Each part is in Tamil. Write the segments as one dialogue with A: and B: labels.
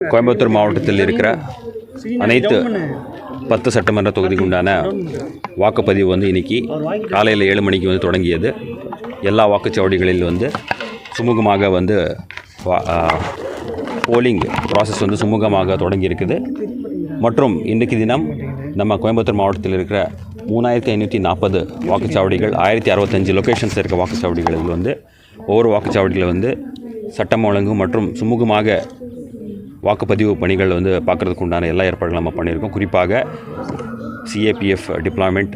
A: கோயம்புத்தூர் மாவட்டத்தில் இருக்கிற அனைத்து 10 சட்டமன்ற தொகுதிக்கு உண்டான வாக்குப்பதிவு வந்து இன்றைக்கி காலையில் 7 மணிக்கு வந்து தொடங்கியது. எல்லா வாக்குச்சாவடிகளில் வந்து சுமூகமாக வந்து போலிங் ப்ராசஸ் வந்து சுமூகமாக தொடங்கியிருக்குது. மற்றும் இன்றைக்கு தினம் நம்ம கோயம்புத்தூர் மாவட்டத்தில் இருக்கிற 3540 வாக்குச்சாவடிகள் 1065 லொக்கேஷன்ஸ் இருக்க வாக்குச்சாவடிகளில் வந்து ஒவ்வொரு வாக்குச்சாவடிகளில் வந்து சட்டம் ஒழுங்கு மற்றும் சுமூகமாக வாக்குப்பதிவு பணிகள் வந்து பார்க்குறதுக்கு உண்டான எல்லா ஏற்பாடுகளும் நம்ம பண்ணியிருக்கோம். குறிப்பாக சிஏபிஎஃப் டிப்ளாய்மெண்ட்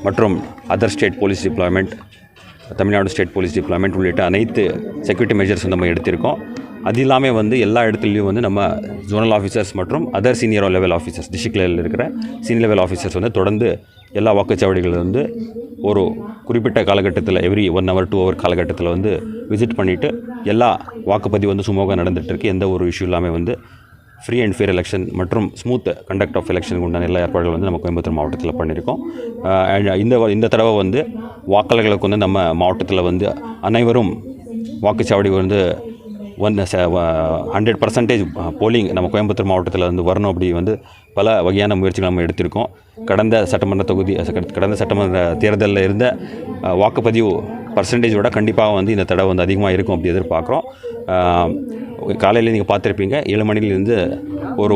A: மற்றும் other state police deployment, Tamil Nadu state police deployment உள்ளிட்ட அனைத்து செக்யூரிட்டி மெஷர்ஸ் நம்ம எடுத்திருக்கோம். அது இல்லாமல் வந்து எல்லா இடத்துலையும் வந்து நம்ம ஜோனல் ஆஃபீஸர்ஸ் மற்றும் other senior level officers, district லெவலில் இருக்கிற சீனியர் லெவல் ஆஃபீஸர்ஸ் வந்து தொடர்ந்து எல்லா வாக்குச்சாவடிகளில் வந்து ஒரு குறிப்பிட்ட காலகட்டத்தில் எவ்ரி 1 hour 2 hour காலகட்டத்தில் வந்து விசிட் பண்ணிவிட்டு எல்லா வாக்குப்பதிவு வந்து சுமூகமாக நடந்துகிட்ருக்கு. எந்த ஒரு இஷ்யூ இல்லாமல் வந்து ஃப்ரீ அண்ட் ஃபேர் எலெக்ஷன் மற்றும் ஸ்மூத் கண்டக்ட் ஆஃப் எலெக்ஷனுக்கு உண்டான எல்லா ஏற்பாடுகள் வந்து நம்ம கோயம்புத்தூர் மாவட்டத்தில் பண்ணியிருக்கோம். இந்த தடவை வந்து வாக்காளர்களுக்கு வந்து நம்ம மாவட்டத்தில் வந்து அனைவரும் வாக்குச்சாவடி வந்து 100% போலிங் நம்ம கோயம்புத்தூர் மாவட்டத்தில் வந்து வரணும். அப்படி வந்து பல வகையான முயற்சிகள் நம்ம எடுத்திருக்கோம். கடந்த சட்டமன்ற தேர்தலில் இருந்த வாக்குப்பதிவு பர்சன்டேஜோட கண்டிப்பாக வந்து இந்த தடவை வந்து அதிகமாக இருக்கும் அப்படி எதிர்பார்க்குறோம். காலையில் நீங்கள் பார்த்துருப்பீங்க 7 மணிலேருந்து ஒரு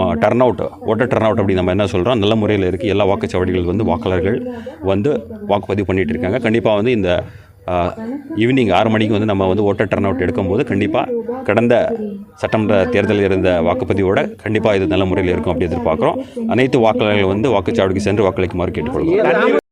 A: ஓட்டர் டர்ன் அவுட் அப்படி நம்ம என்ன சொல்கிறோம், நல்ல முறையில் இருக்குது. எல்லா வாக்குச்சாவடிகள் வந்து வாக்காளர்கள் வந்து வாக்குப்பதிவு பண்ணிகிட்டு இருக்காங்க. கண்டிப்பாக வந்து இந்த ஈவினிங் 6 மணிக்கு வந்து நம்ம வந்து ஓட்டர் டர்ன் அவுட் எடுக்கும்போது கண்டிப்பாக கடந்த சட்டமன்ற தேர்தலில் இருந்த வாக்குப்பதிவோட கண்டிப்பாக இது நல்ல முறையில் இருக்கும் அப்படி எதிர்பார்க்குறோம். அனைத்து வாக்காளர்கள் வந்து வாக்குச்சாவடிக்கு சென்று வாக்களிக்குமாறு கேட்டுக்கொள்கிறோம்.